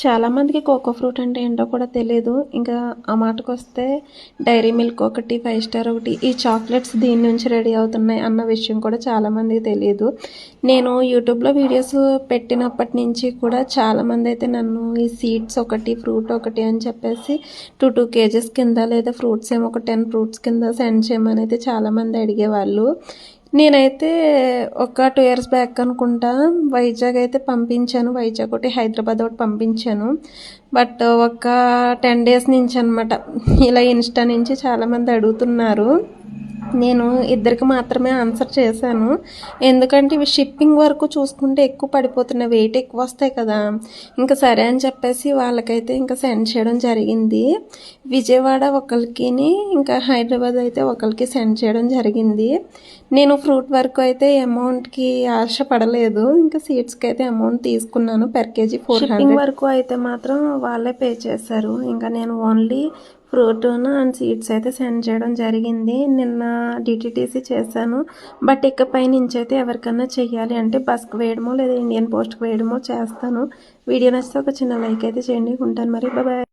చాలామందికి cocoa fruit అంటే ఏంటో కూడా తెలియదు. ఇంకా ఆ మాటకొస్తే డైరీ మిల్క్ ఒకటి, 5 స్టార్ ఒకటి, ఈ చాక్లెట్స్ దీని నుంచి రెడీ అవుతున్నాయి అన్న విషయం కూడా చాలామందికి తెలియదు. నేను యూట్యూబ్లో వీడియోస్ పెట్టినప్పటి నుంచి కూడా చాలామంది అయితే నన్ను ఈ సీడ్స్ ఒకటి, ఫ్రూట్ ఒకటి అని చెప్పేసి 2 కేజెస్ కింద, లేదా ఫ్రూట్స్ ఏమో ఒక 10 ఫ్రూట్స్ కింద సెండ్ చేయమని అయితే చాలామంది అడిగేవాళ్ళు. నేనైతే ఒక 2 ఇయర్స్ బ్యాక్ అనుకుంటా వైజాగ్ అయితే పంపించాను. వైజాగ్ ఒకటి, హైదరాబాద్ ఒకటి పంపించాను. బట్ ఒక 10 డేస్ నుంచి అనమాట ఇలా ఇన్స్టా నుంచి చాలామంది అడుగుతున్నారు. నేను ఇద్దరికి మాత్రమే ఆన్సర్ చేశాను. ఎందుకంటే ఇవి షిప్పింగ్ వరకు చూసుకుంటే ఎక్కువ పడిపోతున్నాయి, వెయిట్ ఎక్కువ వస్తాయి కదా. ఇంకా సరే అని చెప్పేసి వాళ్ళకైతే ఇంకా సెండ్ చేయడం జరిగింది. విజయవాడ ఒకరికి, ఇంకా హైదరాబాద్ అయితే ఒకరికి సెండ్ చేయడం జరిగింది. నేను ఫ్రూట్ వరకు అయితే అమౌంట్కి ఆశపడలేదు. ఇంకా సీడ్స్కి అయితే అమౌంట్ తీసుకున్నాను. per kg 400 వరకు అయితే మాత్రం వాళ్ళే పే చేశారు. ఇంకా నేను ఓన్లీ ఫ్రూట్ అండ్ సీడ్స్ అయితే సెండ్ చేయడం జరిగింది. నిన్న డిటిటీసీ చేశాను. బట్ ఇకపై నుంచి అయితే ఎవరికన్నా చెయ్యాలి అంటే బస్కి వేయడమో లేదా ఇండియన్ పోస్ట్కి వేయడమో చేస్తాను. వీడియో నచ్చితే ఒక చిన్న లైక్ అయితే చేయండి. ఉంటాను మరి, బాయ్.